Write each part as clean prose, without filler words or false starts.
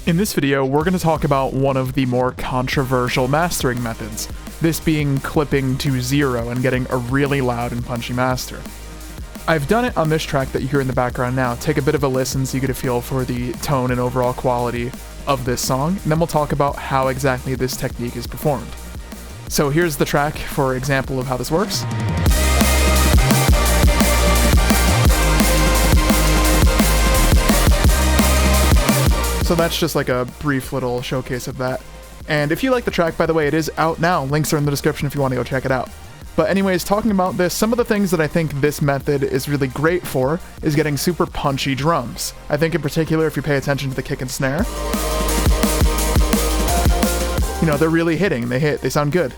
In this video, we're going to talk about one of the more controversial mastering methods, this being clipping to 0 and getting a really loud and punchy master. I've done it on this track that you hear in the background now. Take a bit of a listen so you get a feel for the tone and overall quality of this song, and then we'll talk about how exactly this technique is performed. So here's the track for example of how this works. So that's just like a brief little showcase of that. And if you like the track, by the way, it is out now. Links are in the description if you want to go check it out. But anyways, talking about this, some of the things that I think this method is really great for is getting super punchy drums. I think in particular, if you pay attention to the kick and snare, you know, they're really hitting. They hit, they sound good.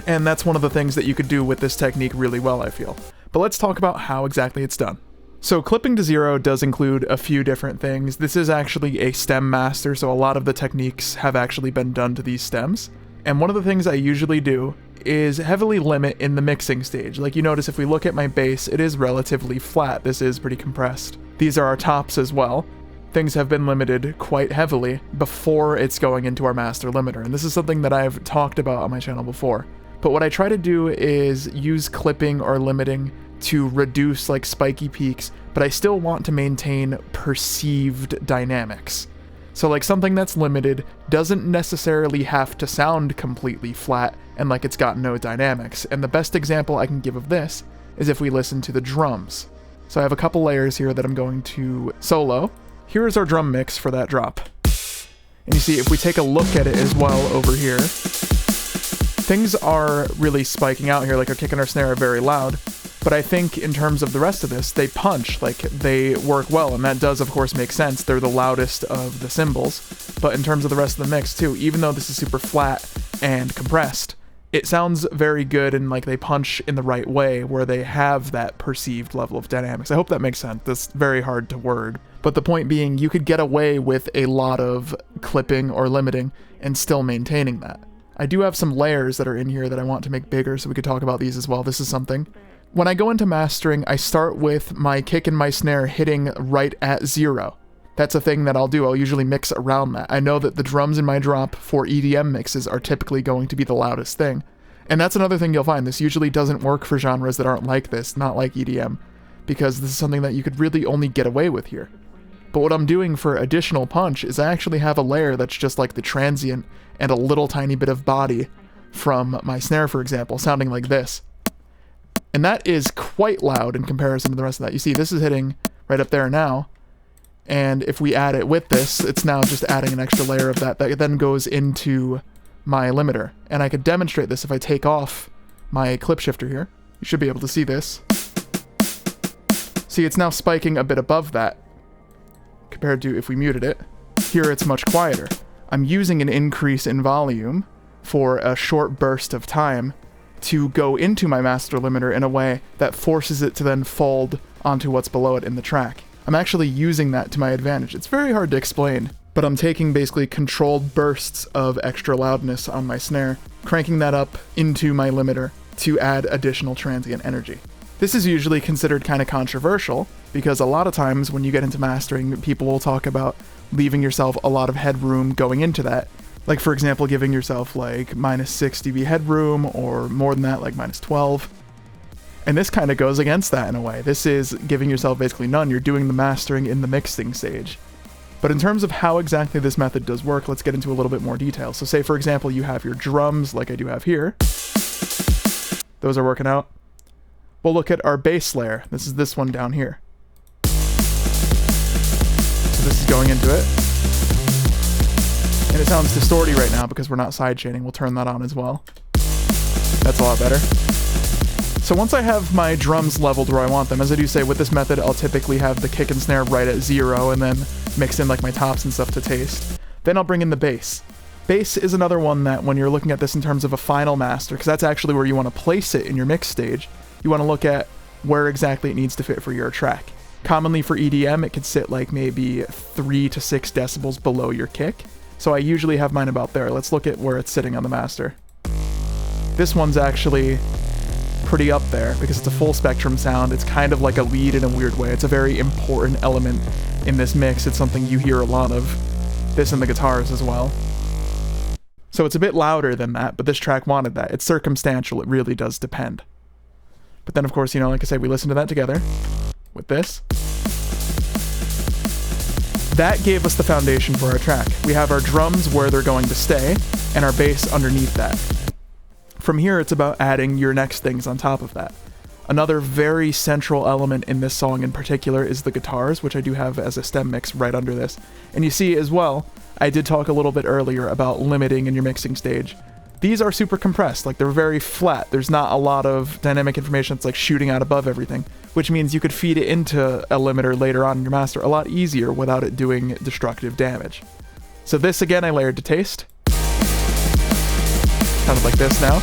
And that's one of the things that you could do with this technique really well, I feel. But let's talk about how exactly it's done. So clipping to 0 does include a few different things. This is actually a stem master, so a lot of the techniques have actually been done to these stems. And one of the things I usually do is heavily limit in the mixing stage. Like you notice if we look at my bass, it is relatively flat. This is pretty compressed. These are our tops as well. Things have been limited quite heavily before it's going into our master limiter. And this is something that I've talked about on my channel before. But what I try to do is use clipping or limiting to reduce like spiky peaks, but I still want to maintain perceived dynamics. So like something that's limited doesn't necessarily have to sound completely flat and like it's got no dynamics. And the best example I can give of this is if we listen to the drums. So I have a couple layers here that I'm going to solo. Here is our drum mix for that drop. And you see, if we take a look at it as well over here, things are really spiking out here, like our kick and our snare are very loud. But I think in terms of the rest of this, they punch, like they work well, and that does of course make sense. They're the loudest of the cymbals. But in terms of the rest of the mix too, even though this is super flat and compressed, it sounds very good and like they punch in the right way where they have that perceived level of dynamics. I hope that makes sense. That's very hard to word. But the point being, you could get away with a lot of clipping or limiting and still maintaining that. I do have some layers that are in here that I want to make bigger, so we could talk about these as well. This is something. When I go into mastering, I start with my kick and my snare hitting right at 0. That's a thing that I'll do. I'll usually mix around that. I know that the drums in my drop for EDM mixes are typically going to be the loudest thing. And that's another thing you'll find. This usually doesn't work for genres that aren't like this, not like EDM, because this is something that you could really only get away with here. But what I'm doing for additional punch is I actually have a layer that's just like the transient and a little tiny bit of body from my snare, for example, sounding like this. And that is quite loud in comparison to the rest of that. You see, this is hitting right up there now. And if we add it with this, it's now just adding an extra layer of that then goes into my limiter. And I could demonstrate this if I take off my clip shifter here. You should be able to see this. See, it's now spiking a bit above that compared to if we muted it. Here it's much quieter. I'm using an increase in volume for a short burst of time to go into my master limiter in a way that forces it to then fold onto what's below it in the track. I'm actually using that to my advantage. It's very hard to explain, but I'm taking basically controlled bursts of extra loudness on my snare, cranking that up into my limiter to add additional transient energy. This is usually considered kind of controversial because a lot of times when you get into mastering, people will talk about leaving yourself a lot of headroom going into that. Like, for example, giving yourself like -6 dB headroom or more than that, like -12. And this kind of goes against that in a way. This is giving yourself basically none. You're doing the mastering in the mixing stage. But in terms of how exactly this method does work, let's get into a little bit more detail. So say, for example, you have your drums like I do have here. Those are working out. We'll look at our bass layer. This is this one down here. So this is going into it. And it sounds distorty right now because we're not sidechaining. We'll turn that on as well. That's a lot better. So once I have my drums leveled where I want them, as I do say, with this method, I'll typically have the kick and snare right at 0 and then mix in like my tops and stuff to taste. Then I'll bring in the bass. Bass is another one that when you're looking at this in terms of a final master, because that's actually where you want to place it in your mix stage, you want to look at where exactly it needs to fit for your track. Commonly for EDM, it could sit like maybe 3 to 6 decibels below your kick. So I usually have mine about there. Let's look at where it's sitting on the master. This one's actually pretty up there because it's a full spectrum sound. It's kind of like a lead in a weird way. It's a very important element in this mix. It's something you hear a lot of. this and the guitars as well. So it's a bit louder than that, but this track wanted that. It's circumstantial, it really does depend. But then of course, you know, like I said, we listened to that together with this. That gave us the foundation for our track. We have our drums where they're going to stay, and our bass underneath that. From here, it's about adding your next things on top of that. Another very central element in this song in particular is the guitars, which I do have as a stem mix right under this. And you see as well, I did talk a little bit earlier about limiting in your mixing stage. These are super compressed, like they're very flat. There's not a lot of dynamic information that's like shooting out above everything, which means you could feed it into a limiter later on in your master a lot easier without it doing destructive damage. So this again I layered to taste. Kind of like this now.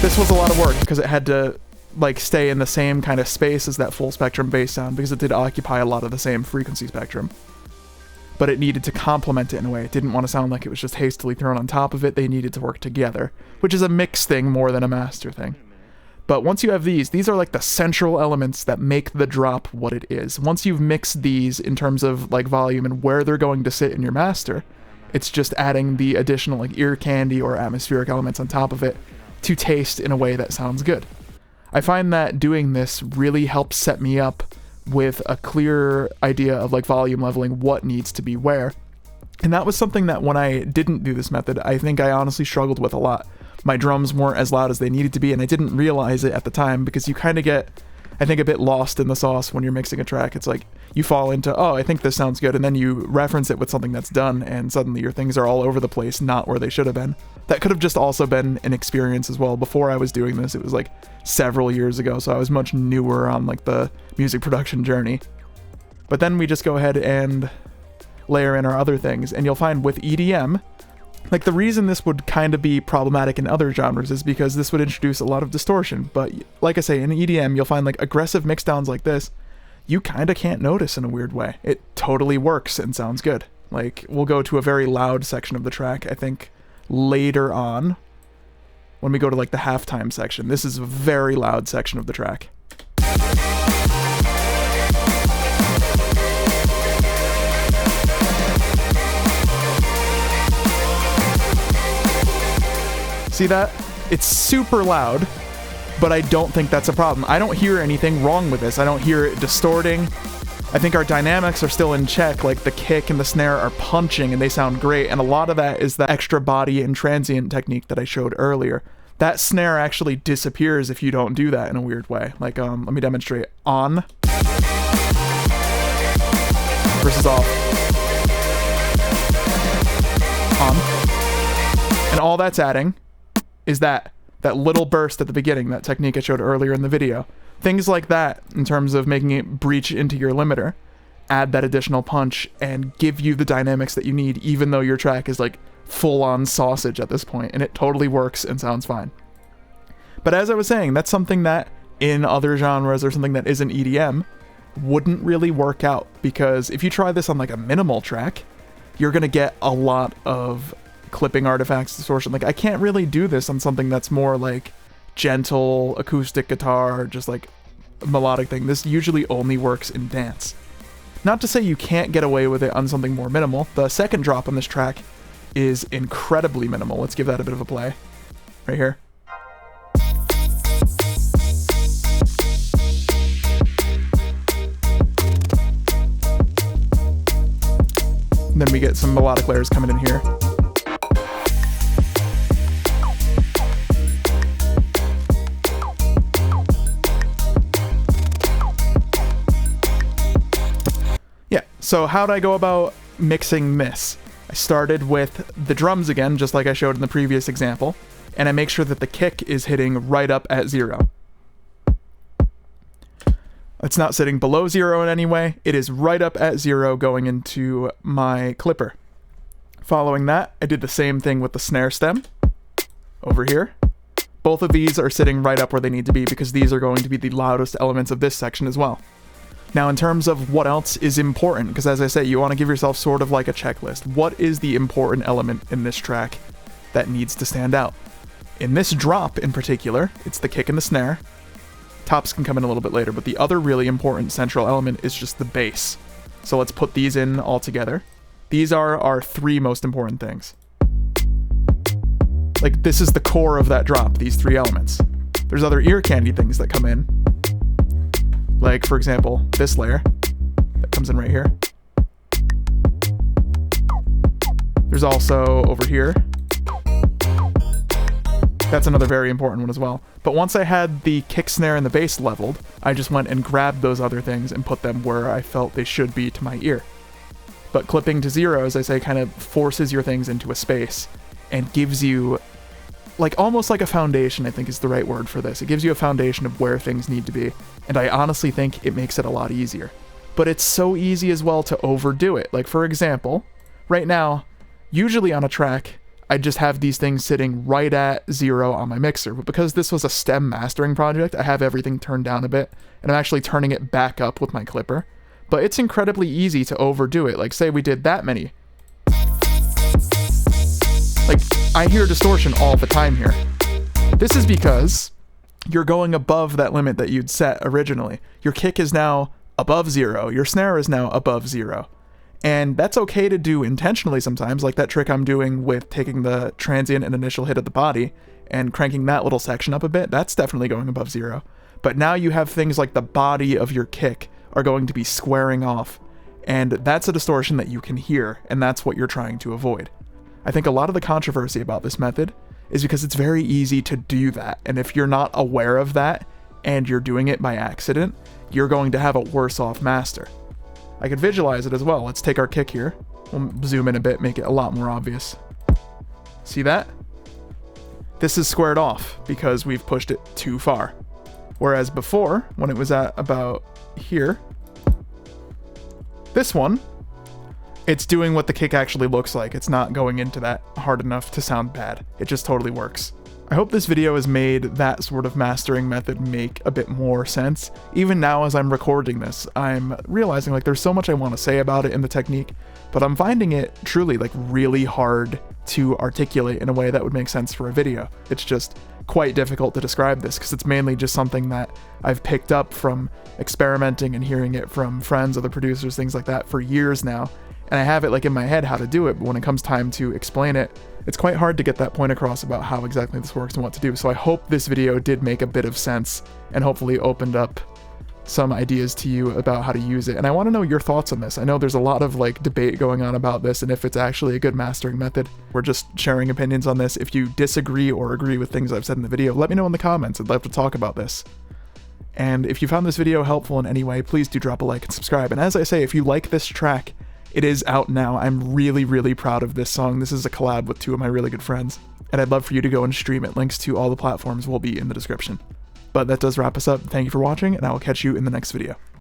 This was a lot of work because it had to like stay in the same kind of space as that full spectrum bass sound because it did occupy a lot of the same frequency spectrum. But it needed to complement it in a way. It didn't want to sound like it was just hastily thrown on top of it. They needed to work together, which is a mix thing more than a master thing. But once you have these are like the central elements that make the drop what it is. Once you've mixed these in terms of like volume and where they're going to sit in your master, it's just adding the additional like ear candy or atmospheric elements on top of it to taste in a way that sounds good. I find that doing this really helps set me up with a clear idea of like volume leveling, what needs to be where. And that was something that when I didn't do this method, I think I honestly struggled with a lot. My drums weren't as loud as they needed to be, and I didn't realize it at the time because you kind of get, I think, a bit lost in the sauce when you're mixing a track. It's like you fall into, oh, I think this sounds good, and then you reference it with something that's done, and suddenly your things are all over the place, not where they should have been. That could have just also been an experience as well. Before I was doing this, it was like several years ago, so I was much newer on like the music production journey. But then we just go ahead and layer in our other things, and you'll find with EDM, like the reason this would kind of be problematic in other genres is because this would introduce a lot of distortion. But like I say, in EDM, you'll find like aggressive mixdowns like this, you kind of can't notice in a weird way. It totally works and sounds good. Like we'll go to a very loud section of the track, I think later on when we go to like the halftime section. This is a very loud section of the track. See that? It's super loud, but I don't think that's a problem. I don't hear anything wrong with this. I don't hear it distorting. I think our dynamics are still in check, like the kick and the snare are punching and they sound great, and a lot of that is the extra body and transient technique that I showed earlier. That snare actually disappears if you don't do that in a weird way. Like, let me demonstrate. On versus off. On. And all that's adding is that little burst at the beginning, that technique I showed earlier in the video. Things like that, in terms of making it breach into your limiter, add that additional punch and give you the dynamics that you need, even though your track is like full-on sausage at this point, and it totally works and sounds fine. But as I was saying, that's something that in other genres or something that isn't EDM wouldn't really work out, because if you try this on like a minimal track, you're gonna get a lot of clipping artifacts, distortion. Like I can't really do this on something that's more like gentle acoustic guitar, just like a melodic thing. This usually only works in dance. Not to say you can't get away with it on something more minimal. The second drop on this track is incredibly minimal. Let's give that a bit of a play. Right here. And then we get some melodic layers coming in here. So how'd I go about mixing this? I started with the drums again, just like I showed in the previous example, and I make sure that the kick is hitting right up at 0. It's not sitting below 0 in any way. It is right up at 0 going into my clipper. Following that, I did the same thing with the snare stem over here. Both of these are sitting right up where they need to be because these are going to be the loudest elements of this section as well. Now, in terms of what else is important, because as I say, you want to give yourself sort of like a checklist. What is the important element in this track that needs to stand out? In this drop in particular, it's the kick and the snare. Tops can come in a little bit later, but the other really important central element is just the bass. So let's put these in all together. These are our 3 most important things. Like, this is the core of that drop, these 3 elements. There's other ear candy things that come in. Like, for example, this layer that comes in right here. There's also over here. That's another very important one as well. But once I had the kick, snare, and the bass leveled, I just went and grabbed those other things and put them where I felt they should be to my ear. But clipping to 0, as I say, kind of forces your things into a space and gives you, like, almost like a foundation, I think is the right word for this. It gives you a foundation of where things need to be, and I honestly think it makes it a lot easier. But it's so easy as well to overdo it. Like, for example, right now, usually on a track, I just have these things sitting right at 0 on my mixer, but because this was a stem mastering project, I have everything turned down a bit, and I'm actually turning it back up with my clipper. But it's incredibly easy to overdo it. Like, say we did that many. Like, I hear distortion all the time here. This is because you're going above that limit that you'd set originally. Your kick is now above 0, your snare is now above 0. And that's okay to do intentionally sometimes, like that trick I'm doing with taking the transient and initial hit of the body and cranking that little section up a bit. That's definitely going above 0. But now you have things like the body of your kick are going to be squaring off, and that's a distortion that you can hear, and that's what you're trying to avoid. I think a lot of the controversy about this method is because it's very easy to do that, and if you're not aware of that and you're doing it by accident, you're going to have a worse off master. I could visualize it as well. Let's take our kick here. We'll zoom in a bit, make it a lot more obvious. See that? This is squared off because we've pushed it too far. Whereas before, when it was at about here, this one, it's doing what the kick actually looks like. It's not going into that hard enough to sound bad. It just totally works. I hope this video has made that sort of mastering method make a bit more sense. Even now as I'm recording this, I'm realizing like there's so much I want to say about it in the technique, but I'm finding it truly like really hard to articulate in a way that would make sense for a video. It's just quite difficult to describe this because it's mainly just something that I've picked up from experimenting and hearing it from friends, other producers, things like that for years now. And I have it like in my head how to do it, but when it comes time to explain it, it's quite hard to get that point across about how exactly this works and what to do. So I hope this video did make a bit of sense and hopefully opened up some ideas to you about how to use it. And I want to know your thoughts on this. I know there's a lot of like debate going on about this and if it's actually a good mastering method. We're just sharing opinions on this. If you disagree or agree with things I've said in the video, let me know in the comments. I'd love to talk about this. And if you found this video helpful in any way, please do drop a like and subscribe. And as I say, if you like this track, it is out now. I'm really, really proud of this song. This is a collab with 2 of my really good friends, and I'd love for you to go and stream it. Links to all the platforms will be in the description. But that does wrap us up. Thank you for watching, and I will catch you in the next video.